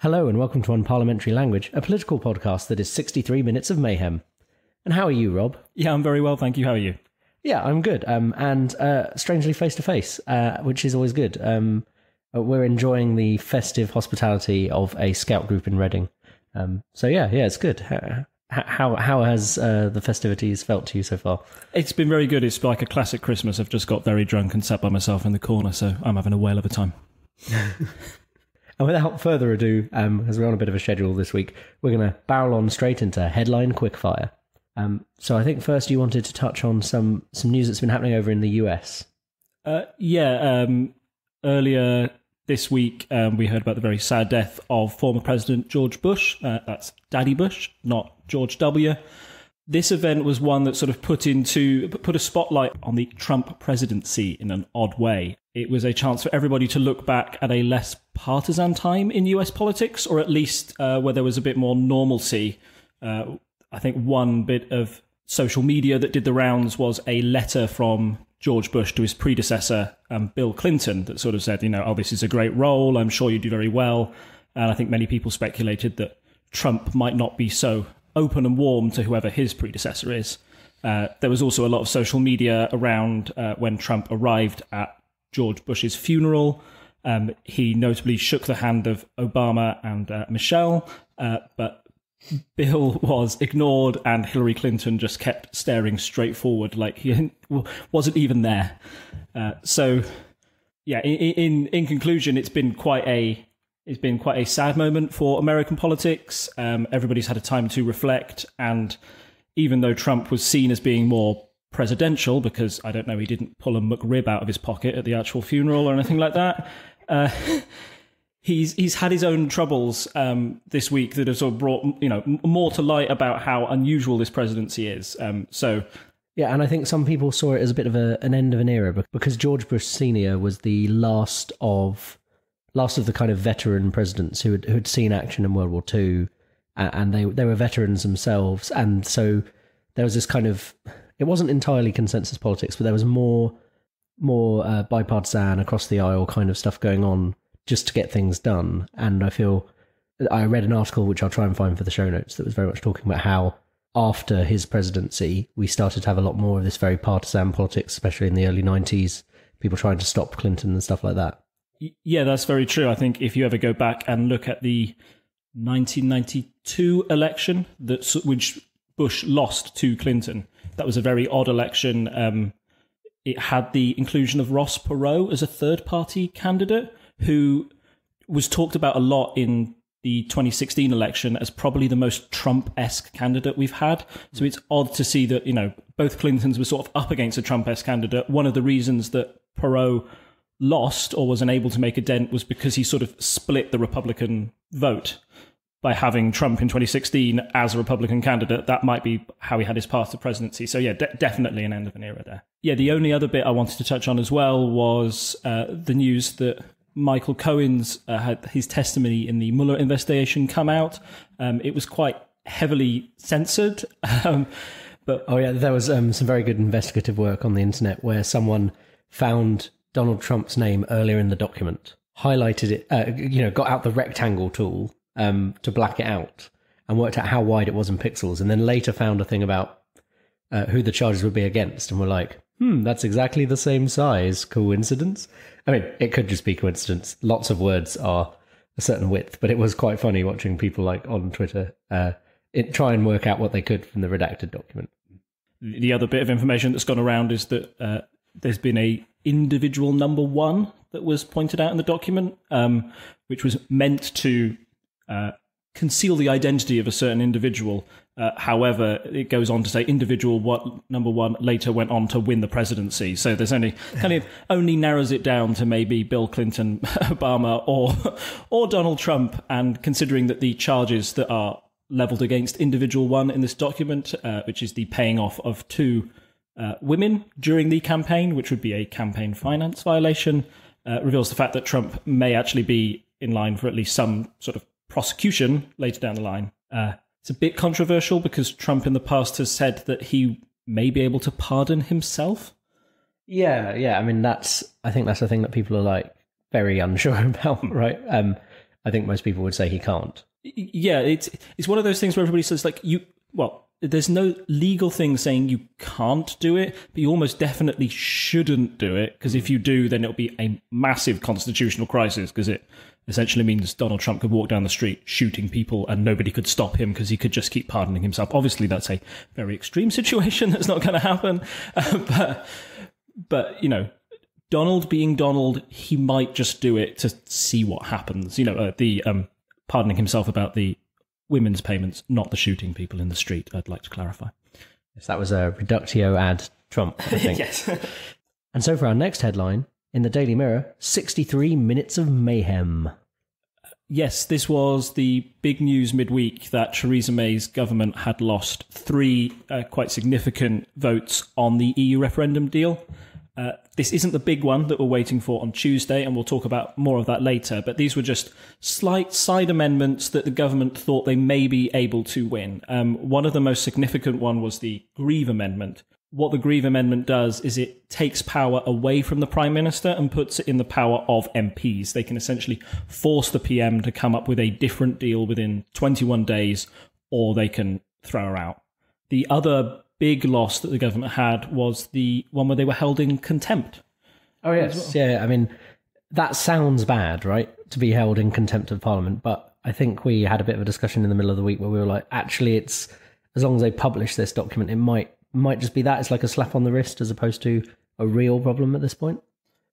Hello and welcome to Unparliamentary Language, a political podcast that is 63 minutes of mayhem. And how are you, Rob? Yeah, I'm very well, thank you. How are you? Yeah, I'm good. And strangely face-to-face, which is always good. We're enjoying the festive hospitality of a scout group in Reading. So yeah, it's good. How has the festivities felt to you so far? It's been very good. It's like a classic Christmas. I've just got very drunk and sat by myself in the corner, so I'm having a whale of a time. And without further ado, as we're on a bit of a schedule this week, we're going to barrel on straight into headline quickfire. So I think first you wanted to touch on some news that's been happening over in the US. Earlier this week, we heard about the very sad death of former President George Bush. That's Daddy Bush, not George W. This event was one that sort of put a spotlight on the Trump presidency in an odd way. It was a chance for everybody to look back at a less partisan time in US politics, or at least where there was a bit more normalcy. I think one bit of social media that did the rounds was a letter from George Bush to his predecessor, Bill Clinton, that sort of said, this is a great role, I'm sure you do very well. And I think many people speculated that Trump might not be so open and warm to whoever his predecessor is. There was also a lot of social media around when Trump arrived at George Bush's funeral. He notably shook the hand of Obama and Michelle, but Bill was ignored and Hillary Clinton just kept staring straight forward like he wasn't even there. In conclusion, it's been quite a sad moment for American politics. Everybody's had a time to reflect, and even though Trump was seen as being more presidential, because I don't know, he didn't pull a McRib out of his pocket at the actual funeral or anything like that. He's had his own troubles this week that have sort of brought more to light about how unusual this presidency is. Yeah, and I think some people saw it as a bit of an end of an era because George Bush Sr. was the last of the kind of veteran presidents who had seen action in World War II, and they were veterans themselves, and so there was this kind of, it wasn't entirely consensus politics, but there was more bipartisan, across the aisle kind of stuff going on just to get things done. And I read an article, which I'll try and find for the show notes, that was very much talking about how after his presidency, we started to have a lot more of this very partisan politics, especially in the early 90s, people trying to stop Clinton and stuff like that. Yeah, that's very true. I think if you ever go back and look at the 1992 election, which Bush lost to Clinton, that was a very odd election. It had the inclusion of Ross Perot as a third-party candidate, who was talked about a lot in the 2016 election as probably the most Trump-esque candidate we've had. So it's odd to see that, both Clintons were sort of up against a Trump-esque candidate. One of the reasons that Perot lost or was unable to make a dent was because he sort of split the Republican vote by having Trump in 2016 as a Republican candidate. That might be how he had his path to presidency. So yeah, definitely an end of an era there. Yeah, the only other bit I wanted to touch on as well was the news that Michael Cohen's had his testimony in the Mueller investigation come out. It was quite heavily censored. There was some very good investigative work on the internet where someone found Donald Trump's name earlier in the document, highlighted it, got out the rectangle tool to black it out and worked out how wide it was in pixels, and then later found a thing about who the charges would be against, and were like, that's exactly the same size. Coincidence? I mean, it could just be coincidence. Lots of words are a certain width, but it was quite funny watching people like on Twitter try and work out what they could from the redacted document. The other bit of information that's gone around is that there's been a individual number one that was pointed out in the document, which was meant to conceal the identity of a certain individual. However, it goes on to say individual number one later went on to win the presidency. So there's only narrows it down to maybe Bill Clinton, Obama, or Donald Trump. And considering that the charges that are leveled against individual one in this document, which is the paying off of two women during the campaign, which would be a campaign finance violation, reveals the fact that Trump may actually be in line for at least some sort of prosecution later down the line. It's a bit controversial because Trump in the past has said that he may be able to pardon himself. Yeah. I mean, I think that's the thing that people are like very unsure about, right? I think most people would say he can't. Yeah, it's one of those things where everybody says, like, there's no legal thing saying you can't do it, but you almost definitely shouldn't do it, because if you do, then it'll be a massive constitutional crisis, because it essentially means Donald Trump could walk down the street shooting people and nobody could stop him because he could just keep pardoning himself. Obviously, that's a very extreme situation. That's not going to happen. But, you know, Donald being Donald, he might just do it to see what happens. You know, the pardoning himself about the women's payments, not the shooting people in the street, I'd like to clarify. Yes, that was a reductio ad Trump, I think. Yes. And so for our next headline, in the Daily Mirror, 63 Minutes of Mayhem. Yes, this was the big news midweek that Theresa May's government had lost 3 quite significant votes on the EU referendum deal. This isn't the big one that we're waiting for on Tuesday, and we'll talk about more of that later, but these were just slight side amendments that the government thought they may be able to win. One of the most significant one was the Grieve Amendment. What the Grieve Amendment does is it takes power away from the Prime Minister and puts it in the power of MPs. They can essentially force the PM to come up with a different deal within 21 days, or they can throw her out. The other big loss that the government had was the one where they were held in contempt. Oh, yes. Well. Yeah, I mean, that sounds bad, right? To be held in contempt of Parliament. But I think we had a bit of a discussion in the middle of the week where we were like, actually, it's as long as they publish this document, it might just be that. It's like a slap on the wrist as opposed to a real problem at this point.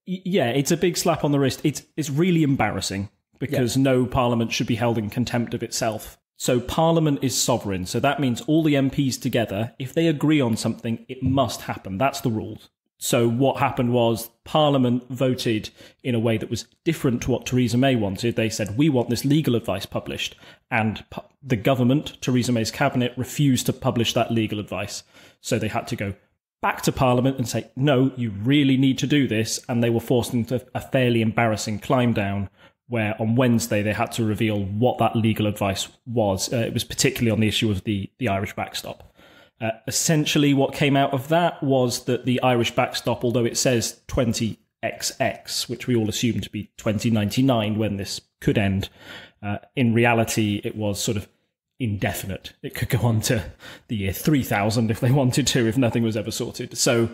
Yeah, it's a big slap on the wrist. It's really embarrassing because no Parliament should be held in contempt of itself. So Parliament is sovereign. So that means all the MPs together, if they agree on something, it must happen. That's the rules. So what happened was Parliament voted in a way that was different to what Theresa May wanted. They said, we want this legal advice published. And the government, Theresa May's cabinet, refused to publish that legal advice. So they had to go back to Parliament and say, no, you really need to do this. And they were forced into a fairly embarrassing climb down, where on Wednesday they had to reveal what that legal advice was. It was particularly on the issue of the Irish backstop. Essentially, what came out of that was that the Irish backstop, although it says 20XX, which we all assumed to be 2099 when this could end, in reality, it was sort of indefinite. It could go on to the year 3000 if they wanted to, if nothing was ever sorted. So,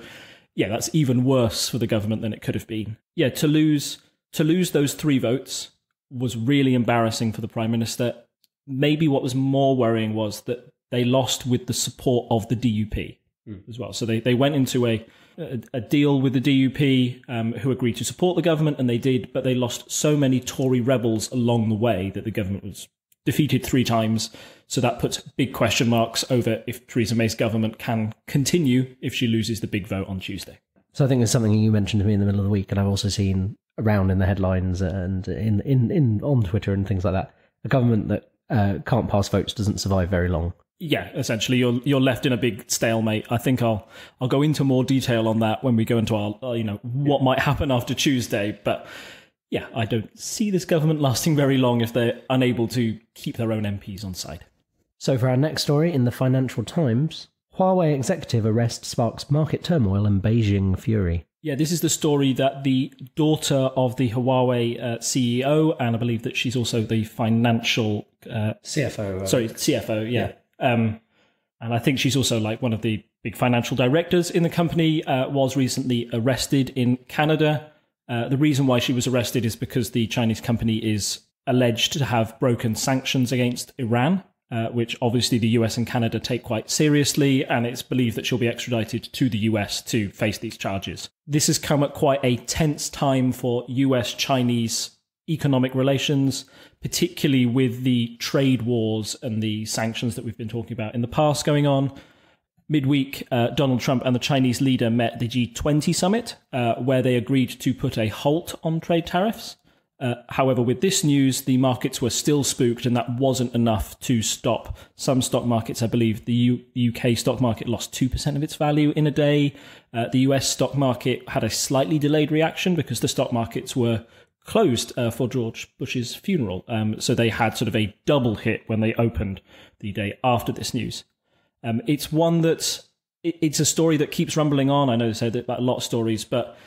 yeah, that's even worse for the government than it could have been. Yeah, to lose those 3 votes was really embarrassing for the Prime Minister. Maybe what was more worrying was that they lost with the support of the DUP as well. So they went into a deal with the DUP who agreed to support the government, and they did, but they lost so many Tory rebels along the way that the government was defeated 3 times. So that puts big question marks over if Theresa May's government can continue if she loses the big vote on Tuesday. So I think it's something you mentioned to me in the middle of the week, and I've also seen around in the headlines and in on Twitter and things like that. A government that can't pass votes doesn't survive very long. Yeah, essentially, you're left in a big stalemate. I think I'll go into more detail on that when we go into our what might happen after Tuesday. But yeah, I don't see this government lasting very long if they're unable to keep their own MPs on side. So for our next story in the Financial Times, Huawei executive arrest sparks market turmoil and Beijing fury. Yeah, this is the story that the daughter of the Huawei CEO, and I believe that she's also the financial CFO. CFO, yeah. And I think she's also like one of the big financial directors in the company, was recently arrested in Canada. The reason why she was arrested is because the Chinese company is alleged to have broken sanctions against Iran, which obviously the US and Canada take quite seriously, and it's believed that she'll be extradited to the US to face these charges. This has come at quite a tense time for US-Chinese economic relations, particularly with the trade wars and the sanctions that we've been talking about in the past going on. Midweek, Donald Trump and the Chinese leader met at the G20 summit, where they agreed to put a halt on trade tariffs. However, with this news, the markets were still spooked, and that wasn't enough to stop some stock markets. I believe the UK stock market lost 2% of its value in a day. The US stock market had a slightly delayed reaction because the stock markets were closed for George Bush's funeral. So they had sort of a double hit when they opened the day after this news. It's one that's it's a story that keeps rumbling on. I know they say that about a lot of stories, but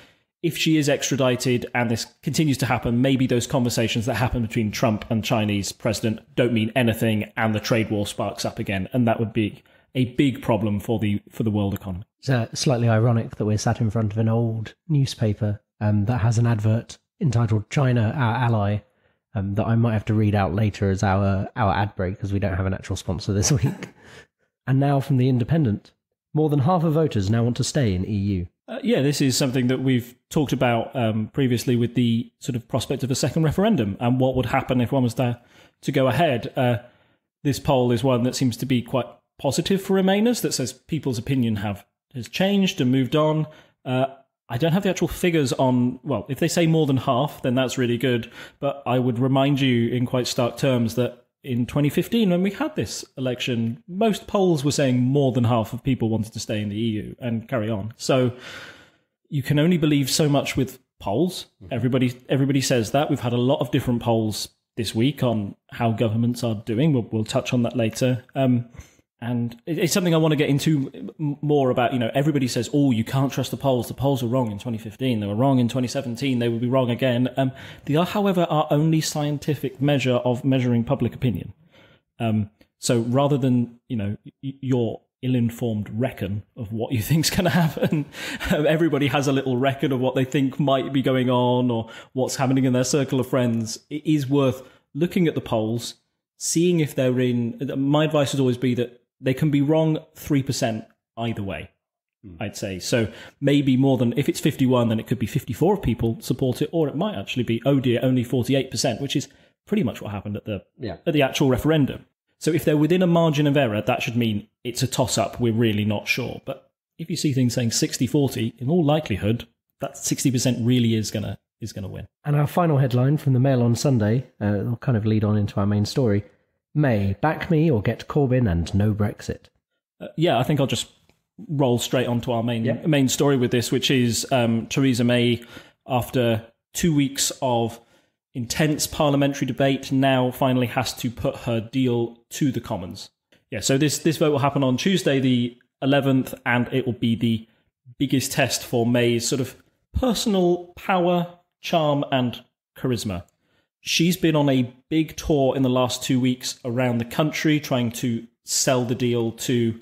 if she is extradited and this continues to happen, maybe those conversations that happen between Trump and Chinese president don't mean anything, and the trade war sparks up again, and that would be a big problem for the world economy. It's slightly ironic that we're sat in front of an old newspaper that has an advert entitled "China, Our Ally," that I might have to read out later as our ad break, because we don't have an actual sponsor this week. And now from The Independent, more than half of voters now want to stay in EU. Yeah, this is something that we've talked about previously with the sort of prospect of a second referendum and what would happen if one was to go ahead. This poll is one that seems to be quite positive for Remainers, that says people's opinion has changed and moved on. I don't have the actual figures on, well, if they say more than half, then that's really good. But I would remind you in quite stark terms that in 2015, when we had this election, most polls were saying more than half of people wanted to stay in the EU and carry on. So you can only believe so much with polls. Everybody says that. We've had a lot of different polls this week on how governments are doing. We'll touch on that later. And it's something I want to get into more about. Everybody says, oh, you can't trust the polls. The polls were wrong in 2015. They were wrong in 2017. They will be wrong again. They are, however, our only scientific measure of measuring public opinion. So rather than, your ill-informed reckon of what you think's going to happen, everybody has a little reckon of what they think might be going on or what's happening in their circle of friends. It is worth looking at the polls, seeing if they're in. My advice would always be that they can be wrong 3% either way, I'd say. So maybe more than, if it's 51, then it could be 54 of people support it, or it might actually be, oh dear, only 48%, which is pretty much what happened at the actual referendum. So if they're within a margin of error, that should mean it's a toss-up. We're really not sure. But if you see things saying 60-40, in all likelihood, that 60% really is going to win. And our final headline from the Mail on Sunday, will kind of lead on into our main story. May, back me or get Corbyn and no Brexit. I think I'll just roll straight onto our main story with this, which is Theresa May, after 2 weeks of intense parliamentary debate, now finally has to put her deal to the Commons. Yeah, so this vote will happen on Tuesday the 11th, and it will be the biggest test for May's sort of personal power, charm and charisma. She's been on a big tour in the last 2 weeks around the country trying to sell the deal to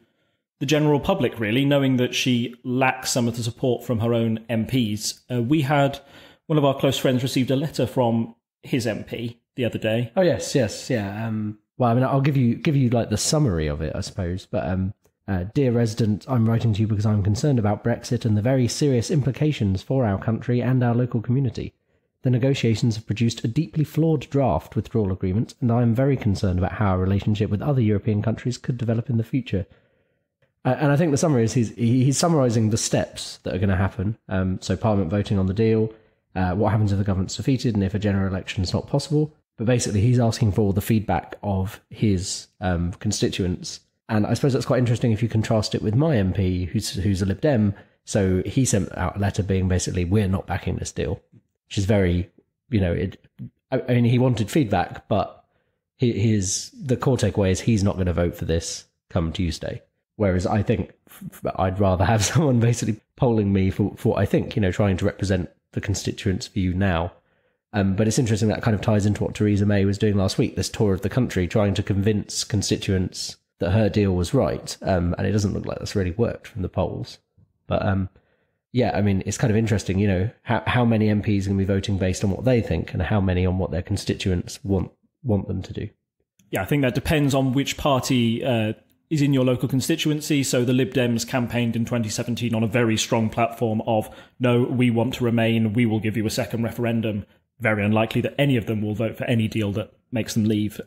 the general public, really, knowing that she lacks some of the support from her own MPs. We had one of our close friends received a letter from his MP the other day. Oh, yes, yeah. Well, I mean, I'll give you like the summary of it, I suppose. But dear resident, I'm writing to you because I'm concerned about Brexit and the very serious implications for our country and our local community. The negotiations have produced a deeply flawed draft withdrawal agreement, and I am very concerned about how our relationship with other European countries could develop in the future. And I think the summary is he's summarising the steps that are going to happen. So Parliament voting on the deal, what happens if the government's defeated and if a general election is not possible. But basically he's asking for all the feedback of his constituents. And I suppose that's quite interesting if you contrast it with my MP, who's a Lib Dem. So he sent out a letter being basically, we're not backing this deal. Which is very, I mean, he wanted feedback, but the core takeaway is he's not going to vote for this come Tuesday. Whereas I think I'd rather have someone basically polling me for what I think, trying to represent the constituents' view now. But it's interesting that kind of ties into what Theresa May was doing last week, this tour of the country, trying to convince constituents that her deal was right. And it doesn't look like that's really worked from the polls. But yeah, I mean, it's kind of interesting, how many MPs are going to be voting based on what they think and how many on what their constituents want them to do. Yeah, I think that depends on which party is in your local constituency. So the Lib Dems campaigned in 2017 on a very strong platform of, no, we want to remain, we will give you a second referendum. Very unlikely that any of them will vote for any deal that makes them leave.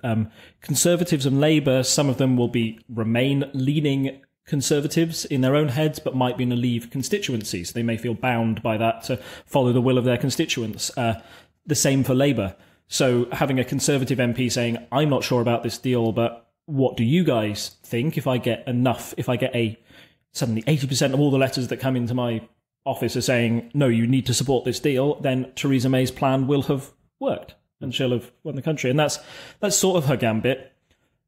Conservatives and Labour, some of them will be Remain-leaning Conservatives in their own heads, but might be in a Leave constituency, so they may feel bound by that to follow the will of their constituents. The same for Labour. So having a Conservative MP saying, I'm not sure about this deal, but what do you guys think? If I get suddenly 80% of all the letters that come into my office are saying, no, you need to support this deal, then Theresa May's plan will have worked and she'll have won the country. And that's sort of her gambit.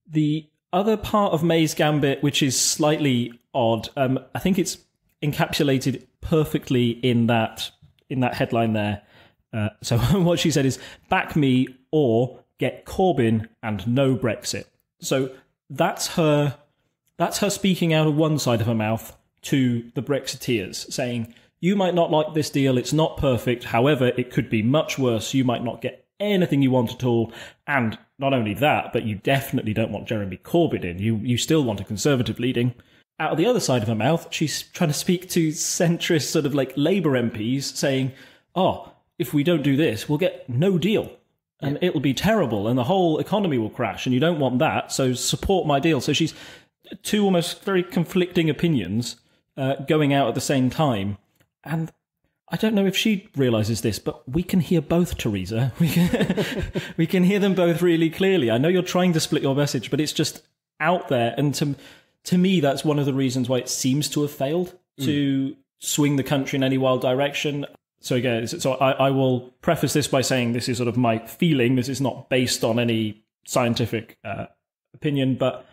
The other part of May's gambit, which is slightly odd, I think it's encapsulated perfectly in that in that headline there. So what she said is, back me or get Corbyn and no Brexit. So that's her speaking out of one side of her mouth to the Brexiteers, saying, you might not like this deal, it's not perfect, however, it could be much worse, you might not get anything you want at all, and not only that, but you definitely don't want Jeremy Corbyn in, you still want a Conservative leading. Out of the other side of her mouth, she's trying to speak to centrist sort of like Labour MPs, saying, if we don't do this, we'll get no deal, and it'll be terrible, and the whole economy will crash, and you don't want that, so support my deal. So she's two almost very conflicting opinions going out at the same time. And I don't know if she realises this, but we can hear both, Theresa. We can hear them both really clearly. I know you're trying to split your message, but it's just out there. And to me, that's one of the reasons why it seems to have failed to swing the country in any wild direction. So again, I will preface this by saying this is sort of my feeling. This is not based on any scientific opinion, but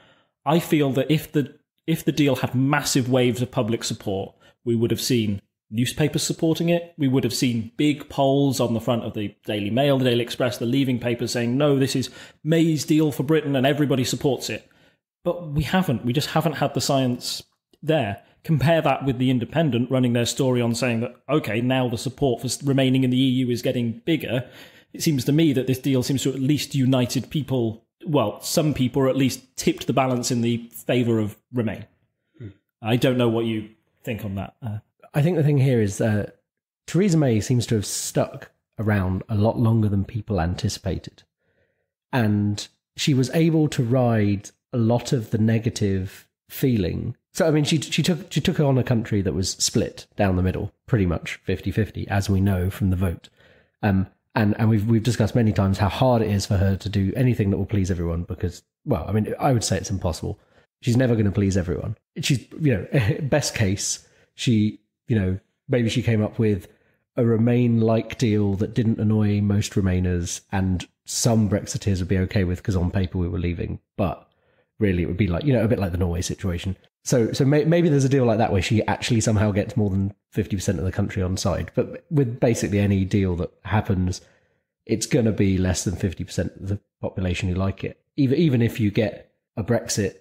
I feel that if the deal had massive waves of public support, we would have seen newspapers supporting it. We would have seen big polls on the front of the Daily Mail, the Daily Express, the leaving papers saying, no, this is May's deal for Britain and everybody supports it. But we haven't. We just haven't had the science there. Compare that with The Independent running their story on saying that, okay, now the support for remaining in the EU is getting bigger. It seems to me that this deal seems to have at least united people. Well, some people, or at least tipped the balance in the favour of Remain. I don't know what you think on that. I think the thing here is Theresa May seems to have stuck around a lot longer than people anticipated. And she was able to ride a lot of the negative feeling. So, I mean, she took on a country that was split down the middle, pretty much 50-50, as we know from the vote. And we've discussed many times how hard it is for her to do anything that will please everyone because, well, I mean, I would say it's impossible. She's never going to please everyone. She's, best case, maybe she came up with a Remain-like deal that didn't annoy most Remainers and some Brexiteers would be okay with because on paper we were leaving. But really it would be like, a bit like the Norway situation. So maybe there's a deal like that where she actually somehow gets more than 50% of the country on side. But with basically any deal that happens, it's going to be less than 50% of the population who like it. Even if you get a Brexit,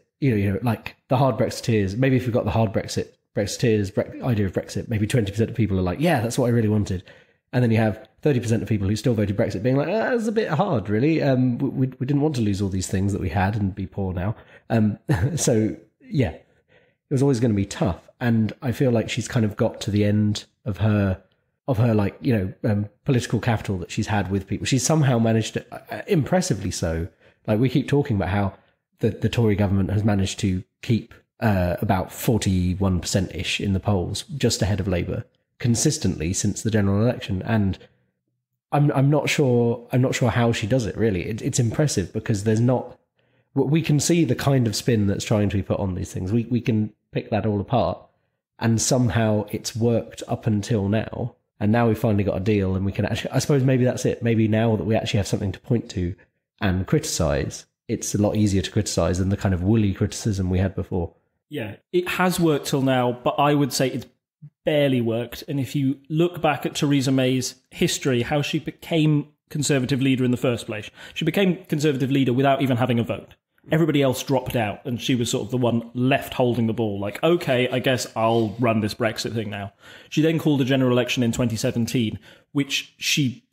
like the hard Brexiteers, maybe if you've got the hard Brexiteers idea of Brexit, maybe 20% of people are like, yeah, that's what I really wanted. And then you have 30% of people who still voted Brexit being like, that's a bit hard, really. We didn't want to lose all these things that we had and be poor now. So, yeah, it was always going to be tough. And I feel like she's kind of got to the end of her political capital that she's had with people. She's somehow managed to, impressively so, like we keep talking about how the Tory government has managed to keep about 41%-ish in the polls, just ahead of Labour, consistently since the general election. And I'm not sure how she does it, really. It's impressive because we can see the kind of spin that's trying to be put on these things. We can pick that all apart, and somehow it's worked up until now. And now we've finally got a deal, and we can actually, I suppose maybe that's it. Maybe now that we actually have something to point to and criticise, it's a lot easier to criticise than the kind of woolly criticism we had before. Yeah, it has worked till now, but I would say it's barely worked. And if you look back at Theresa May's history, how she became Conservative leader in the first place, she became Conservative leader without even having a vote. Everybody else dropped out, and she was sort of the one left holding the ball, like, okay, I guess I'll run this Brexit thing now. She then called a general election in 2017, which she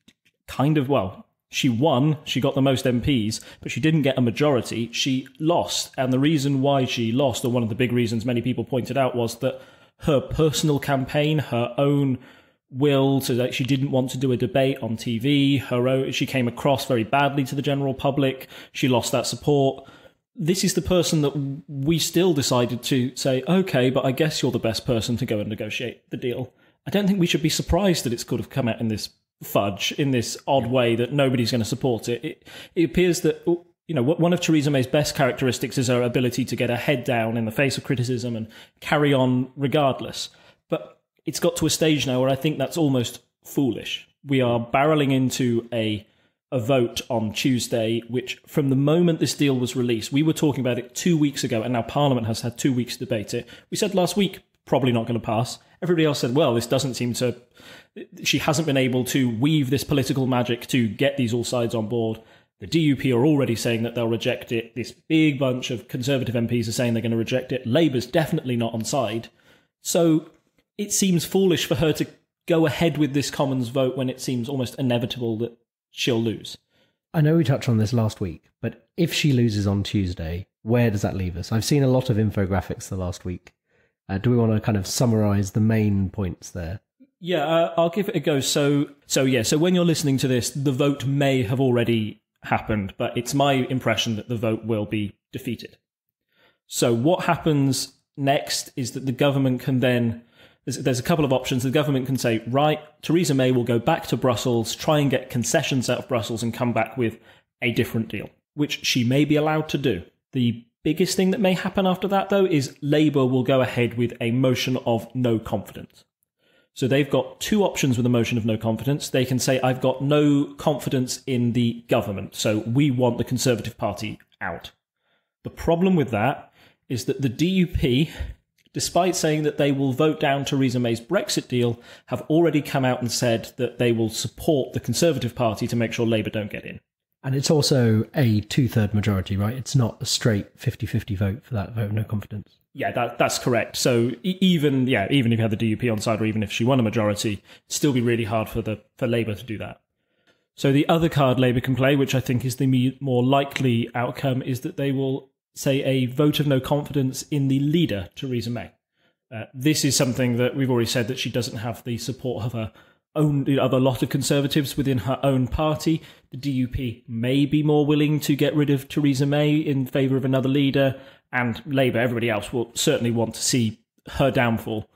she won, she got the most MPs, but she didn't get a majority. She lost, and the reason why she lost, or one of the big reasons many people pointed out, was that her personal campaign, her own will to that she didn't want to do a debate on TV, she came across very badly to the general public, she lost that support. This is the person that we still decided to say, okay, but I guess you're the best person to go and negotiate the deal. I don't think we should be surprised that it's could have come out in this fudge, in this odd way that nobody's going to support it. It appears that, one of Theresa May's best characteristics is her ability to get her head down in the face of criticism and carry on regardless. But it's got to a stage now where I think that's almost foolish. We are barreling into a vote on Tuesday, which from the moment this deal was released, we were talking about it 2 weeks ago, and now Parliament has had 2 weeks to debate it. We said last week probably not going to pass. Everybody else said, well, this doesn't seem to... She hasn't been able to weave this political magic to get these all sides on board. The DUP are already saying that they'll reject it. This big bunch of Conservative MPs are saying they're going to reject it. Labour's definitely not on side. So it seems foolish for her to go ahead with this Commons vote when it seems almost inevitable that she'll lose. I know we touched on this last week, but if she loses on Tuesday, where does that leave us? I've seen a lot of infographics the last week. Do we want to kind of summarise the main points there? Yeah, I'll give it a go. So when you're listening to this, the vote may have already happened, but it's my impression that the vote will be defeated. So what happens next is that the government can then... There's a couple of options. The government can say, right, Theresa May will go back to Brussels, try and get concessions out of Brussels and come back with a different deal, which she may be allowed to do. The biggest thing that may happen after that, though, is Labour will go ahead with a motion of no confidence. So they've got two options with a motion of no confidence. They can say, I've got no confidence in the government, so we want the Conservative Party out. The problem with that is that the DUP... despite saying that they will vote down Theresa May's Brexit deal, have already come out and said that they will support the Conservative Party to make sure Labour don't get in. And it's also a two-third majority, right? It's not a straight 50-50 vote for that vote of no confidence. Yeah, that's correct. So even if you had the DUP on side, or even if she won a majority, it'd still be really hard for Labour to do that. So the other card Labour can play, which I think is the more likely outcome, is that they will say a vote of no confidence in the leader, Theresa May. This is something that we've already said that she doesn't have the support of her own, of a lot of Conservatives within her own party. The DUP may be more willing to get rid of Theresa May in favour of another leader, and Labour, everybody else, will certainly want to see her downfall.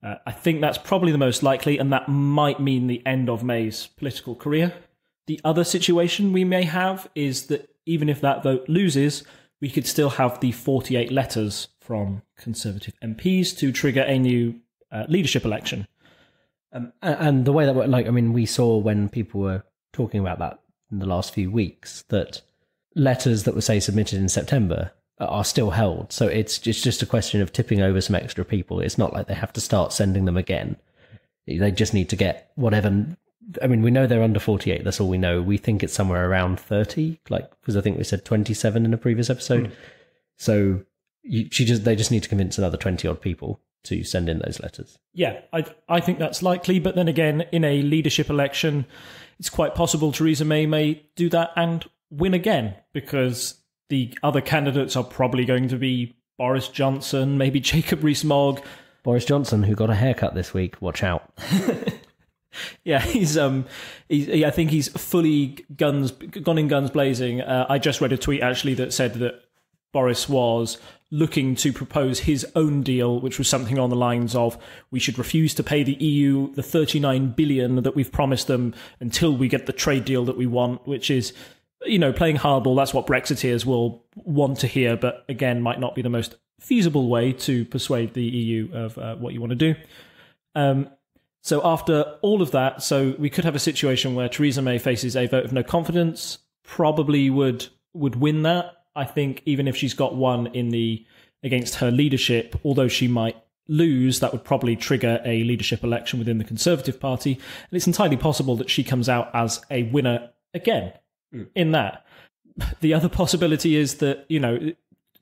I think that's probably the most likely, and that might mean the end of May's political career. The other situation we may have is that even if that vote loses, we could still have the 48 letters from Conservative MPs to trigger a new leadership election. And the way that, we saw when people were talking about that in the last few weeks, that letters that were, say, submitted in September are still held. So it's just a question of tipping over some extra people. It's not like they have to start sending them again. They just need to get whatever... we know they're under 48, that's all we know. We think it's somewhere around 30, because I think we said 27 in a previous episode. So they just need to convince another 20-odd people to send in those letters. Yeah, I think that's likely, but then again, in a leadership election, it's quite possible Theresa may do that and win again, because the other candidates are probably going to be Boris Johnson, maybe Jacob Rees-Mogg. Boris Johnson, who got a haircut this week, watch out. Yeah, I think he's fully gone in guns blazing. I just read a tweet actually that said that Boris was looking to propose his own deal, which was something on the lines of, we should refuse to pay the EU the 39 billion that we've promised them until we get the trade deal that we want, which is, playing hardball. That's what Brexiteers will want to hear, but again, might not be the most feasible way to persuade the EU of what you want to do. So after all of that, so we could have a situation where Theresa May faces a vote of no confidence, probably would win that. I think even if she's got one against her leadership, although she might lose, that would probably trigger a leadership election within the Conservative Party. And it's entirely possible that she comes out as a winner again in that. The other possibility is that,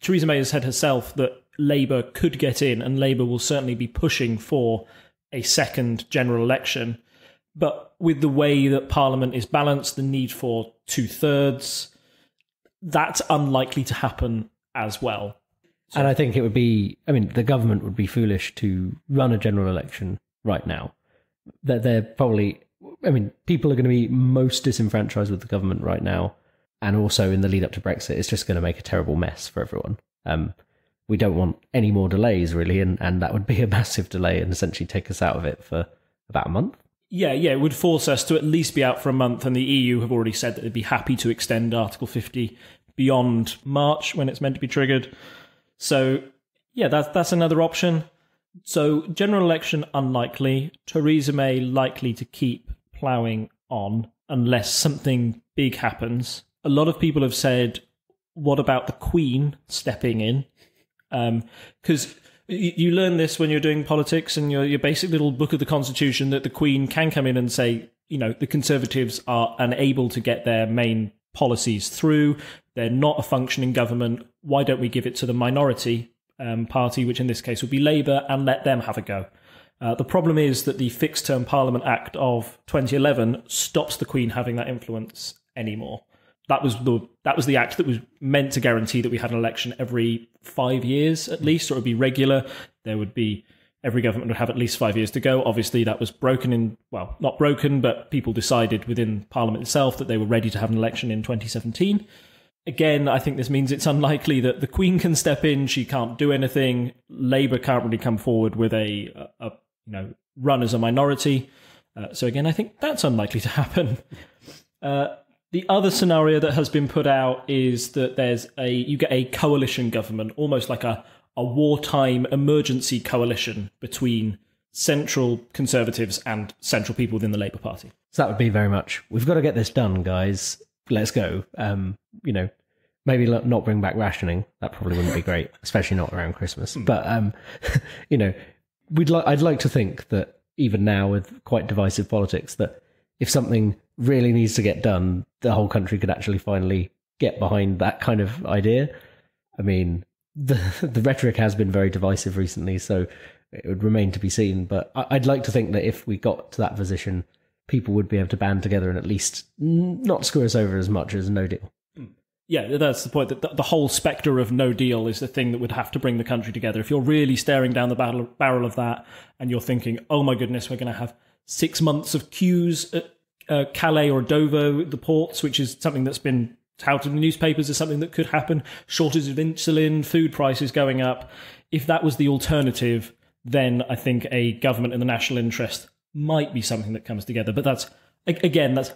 Theresa May has said herself that Labour could get in, and Labour will certainly be pushing for a second general election. But with the way that Parliament is balanced, the need for 2/3, that's unlikely to happen as well. And I think it would be, the government would be foolish to run a general election right now. They're probably, people are going to be most disenfranchised with the government right now. And also in the lead up to Brexit, it's just going to make a terrible mess for everyone. We don't want any more delays, really, and that would be a massive delay and essentially take us out of it for about a month. Yeah, it would force us to at least be out for a month, and the EU have already said that they'd be happy to extend Article 50 beyond March when it's meant to be triggered. So, yeah, that's another option. So, general election unlikely. Theresa May likely to keep ploughing on unless something big happens. A lot of people have said, what about the Queen stepping in? Because You learn this when you're doing politics and your basic little book of the Constitution, that the Queen can come in and say, the Conservatives are unable to get their main policies through. They're not a functioning government. Why don't we give it to the minority party, which in this case would be Labour, and let them have a go? The problem is that the Fixed Term Parliament Act of 2011 stops the Queen having that influence anymore. That was the act that was meant to guarantee that we had an election every 5 years at least, or it would be regular. Every government would have at least 5 years to go. Obviously, that was not broken, but people decided within Parliament itself that they were ready to have an election in 2017. Again, I think this means it's unlikely that the Queen can step in. She can't do anything. Labour can't really come forward with a run as a minority. So again, I think that's unlikely to happen. The other scenario that has been put out is that you get a coalition government, almost like a wartime emergency coalition between central Conservatives and central people within the Labour Party. So that would be very much, we've got to get this done, guys. Let's go. Maybe not bring back rationing. That probably wouldn't be great, especially not around Christmas. But, I'd like to think that even now with quite divisive politics, that if something really needs to get done, the whole country could actually finally get behind that kind of idea. I mean, the rhetoric has been very divisive recently, so it would remain to be seen. But I'd like to think that if we got to that position, people would be able to band together and at least not screw us over as much as no deal. Yeah, that's the point, that the whole spectre of no deal is the thing that would have to bring the country together. If you're really staring down the barrel of that and you're thinking, oh my goodness, we're going to have 6 months of queues at Calais or Dover, the ports, which is something that's been touted in the newspapers as something that could happen, shortage of insulin, food prices going up. If that was the alternative, then I think a government in the national interest might be something that comes together. But that's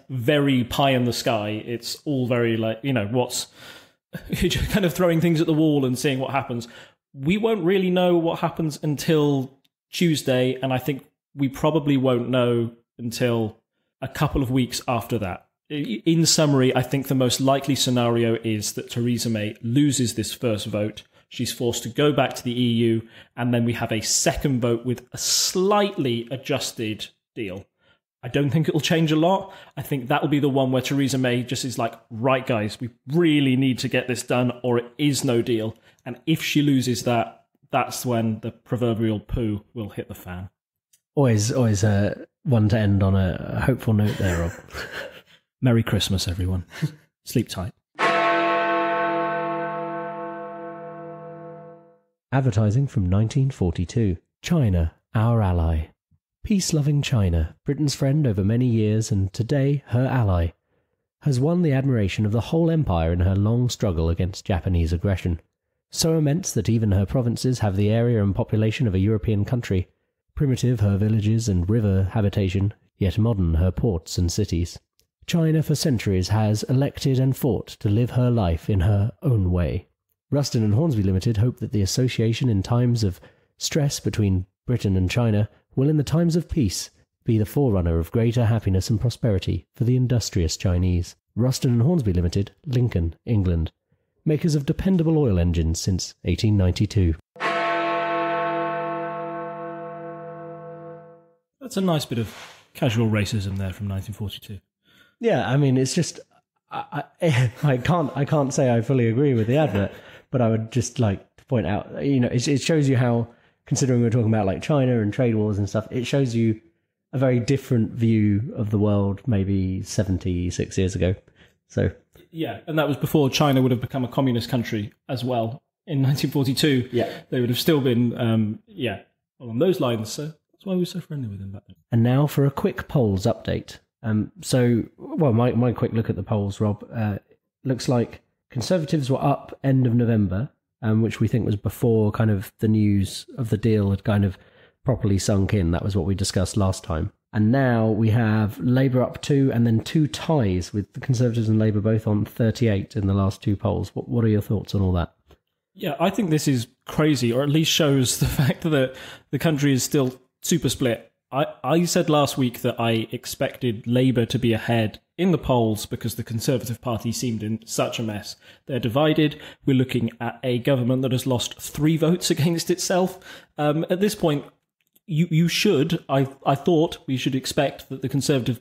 very pie in the sky. It's all very what's kind of throwing things at the wall and seeing what happens. We won't really know what happens until Tuesday, and I think we probably won't know until a couple of weeks after that. In summary, I think the most likely scenario is that Theresa May loses this first vote. She's forced to go back to the EU, and then we have a second vote with a slightly adjusted deal. I don't think it'll change a lot. I think that will be the one where Theresa May just is like, right, guys, we really need to get this done, or it is no deal. And if she loses that, that's when the proverbial poo will hit the fan. Always one to end on a hopeful note there, Rob. Merry Christmas, everyone. Sleep tight. Advertising from 1942. China, our ally. Peace-loving China, Britain's friend over many years and today her ally, has won the admiration of the whole empire in her long struggle against Japanese aggression. So immense that even her provinces have the area and population of a European country. Primitive her villages and river habitation, yet modern her ports and cities. China for centuries has elected and fought to live her life in her own way. Ruston and Hornsby Limited hope that the association in times of stress between Britain and China will in the times of peace be the forerunner of greater happiness and prosperity for the industrious Chinese. Ruston and Hornsby Limited, Lincoln, England. Makers of dependable oil engines since 1892. That's a nice bit of casual racism there from 1942. Yeah, I mean, it's just... I can't say I fully agree with the advert, but I would just like to point out, it shows you how, considering we're talking about like China and trade wars and stuff, it shows you a very different view of the world maybe 76 years ago. So yeah, and that was before China would have become a communist country as well in 1942. Yeah, they would have still been along those lines. So that's why we were so friendly with them back then. And now for a quick polls update. My quick look at the polls, Rob, looks like Conservatives were up end of November, which we think was before kind of the news of the deal had kind of properly sunk in. That was what we discussed last time. And now we have Labour up 2 and then 2 ties with the Conservatives and Labour both on 38 in the last 2 polls. What are your thoughts on all that? Yeah, I think this is crazy, or at least shows the fact that the country is still super split. I said last week that I expected Labour to be ahead in the polls because the Conservative Party seemed in such a mess. They're divided. We're looking at a government that has lost 3 votes against itself. At this point, you should, I thought we should expect that the Conservative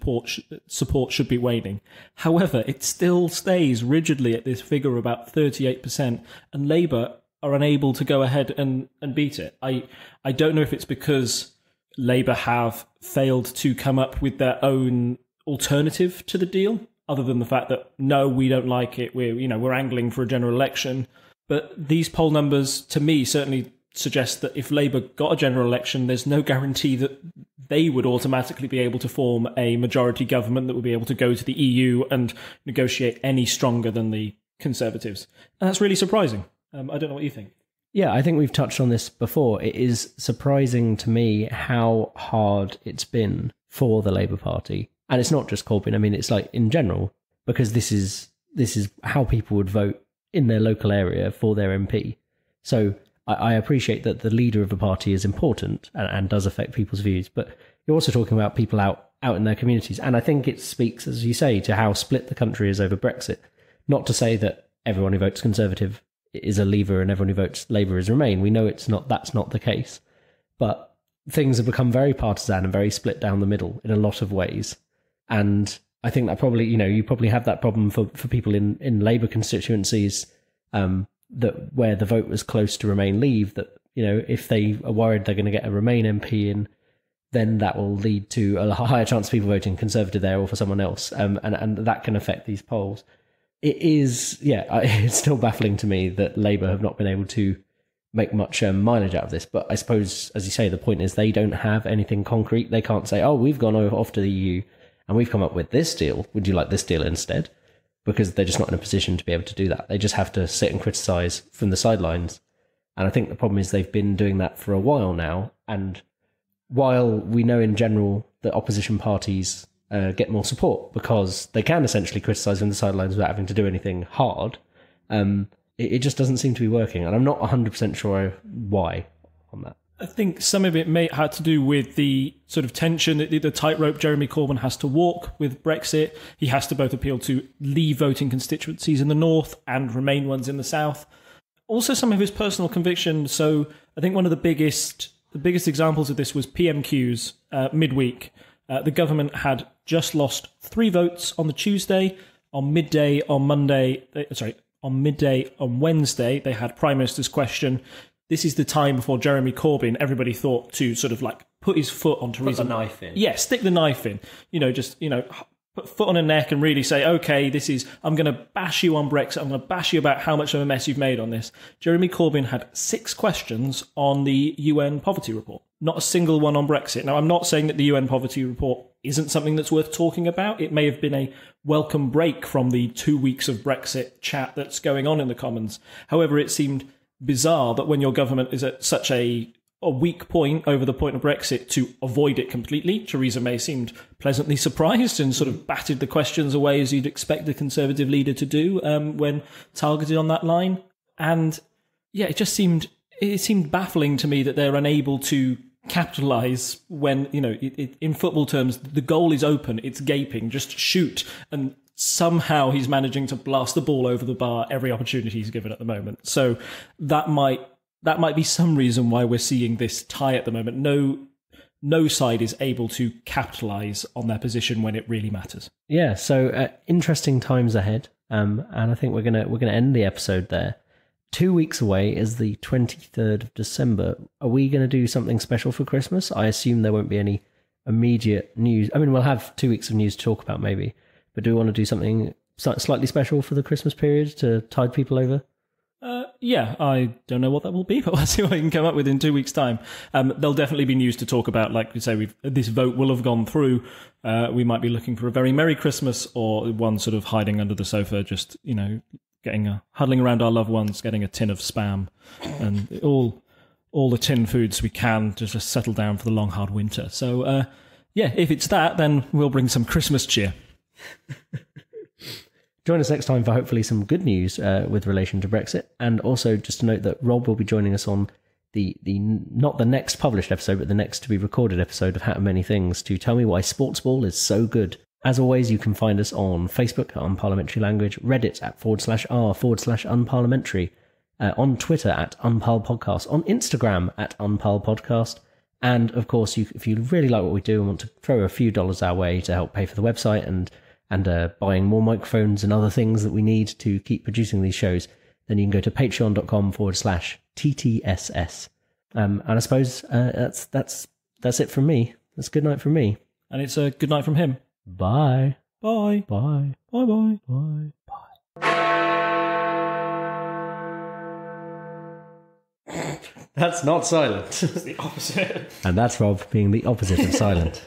support should be waning. However, it still stays rigidly at this figure of about 38%, and Labour are unable to go ahead and beat it. I don't know if it's because Labour have failed to come up with their own alternative to the deal, other than the fact that, no, we don't like it, we're angling for a general election. But these poll numbers, to me, certainly suggest that if Labour got a general election, there's no guarantee that they would automatically be able to form a majority government that would be able to go to the EU and negotiate any stronger than the Conservatives. And that's really surprising. I don't know what you think. Yeah, I think we've touched on this before. It is surprising to me how hard it's been for the Labour Party. And it's not just Corbyn. I mean, it's like in general, because this is how people would vote in their local area for their MP. So I appreciate that the leader of a party is important and does affect people's views, but you're also talking about people out in their communities. And I think it speaks, as you say, to how split the country is over Brexit. Not to say that everyone who votes Conservative is a Leaver and everyone who votes Labour is Remain. We know that's not the case. But things have become very partisan and very split down the middle in a lot of ways. And I think that probably, you probably have that problem for people in Labour constituencies, that where the vote was close to Remain Leave, that, if they are worried they're going to get a Remain MP in, then that will lead to a higher chance of people voting Conservative there or for someone else. And that can affect these polls. It is, it's still baffling to me that Labour have not been able to make much mileage out of this. But I suppose, as you say, the point is they don't have anything concrete. They can't say, oh, we've gone off to the EU and we've come up with this deal. Would you like this deal instead? Because they're just not in a position to be able to do that. They just have to sit and criticise from the sidelines. And I think the problem is they've been doing that for a while now. And while we know in general that opposition parties get more support because they can essentially criticise from the sidelines without having to do anything hard, it just doesn't seem to be working. And I'm not 100% sure why on that. I think some of it may have to do with the sort of tension, the tightrope Jeremy Corbyn has to walk with Brexit. He has to both appeal to Leave voting constituencies in the north and Remain ones in the south. Also, some of his personal convictions. So I think one of the biggest examples of this was PMQs midweek. The government had just lost 3 votes on the Tuesday. On midday on Wednesday, they had Prime Minister's question. This is the time before Jeremy Corbyn, everybody thought, to sort of like put his foot on Theresa. Put the knife in. Yeah, stick the knife in. Put foot on her neck and really say, okay, I'm going to bash you on Brexit. I'm going to bash you about how much of a mess you've made on this. Jeremy Corbyn had 6 questions on the UN poverty report. Not a single one on Brexit. Now, I'm not saying that the UN poverty report isn't something that's worth talking about. It may have been a welcome break from the 2 weeks of Brexit chat that's going on in the Commons. However, it seemed bizarre that when your government is at such a weak point over the point of Brexit to avoid it completely. Theresa May seemed pleasantly surprised and sort of batted the questions away as you'd expect a Conservative leader to do when targeted on that line. And yeah, it seemed baffling to me that they're unable to capitalise when, in football terms, the goal is open, it's gaping, just shoot. And somehow he's managing to blast the ball over the bar every opportunity he's given at the moment. So that might be some reason why we're seeing this tie at the moment. No side is able to capitalise on their position when it really matters. Yeah, so interesting times ahead, and I think we're gonna end the episode there. 2 weeks away is the 23rd of December. Are we going to do something special for Christmas? I assume there won't be any immediate news. I mean, we'll have 2 weeks of news to talk about maybe, but do we want to do something slightly special for the Christmas period to tide people over? Yeah, I don't know what that will be, but we'll see what we can come up with in 2 weeks' time. There'll definitely be news to talk about. Like we say, this vote will have gone through. We might be looking for a very Merry Christmas or one sort of hiding under the sofa, just, huddling around our loved ones, getting a tin of Spam and all the tin foods we can to just settle down for the long, hard winter. So, if it's that, then we'll bring some Christmas cheer. Join us next time for hopefully some good news with relation to Brexit. And also just to note that Rob will be joining us on the not the next published episode, but the next to be recorded episode of How Many Things to tell me why sports ball is so good. As always, you can find us on Facebook at Unparliamentary Language, Reddit at /r/unparliamentary, on Twitter at Unparl Podcast, on Instagram at Unparl Podcast, and of course, if you really like what we do and want to throw a few dollars our way to help pay for the website and buying more microphones and other things that we need to keep producing these shows, then you can go to patreon.com/TTSS. And I suppose that's it from me. That's good night from me. And it's a good night from him. Bye. Bye. Bye. Bye. Bye. Bye. That's not silent. It's the opposite. And that's Rob being the opposite of silent.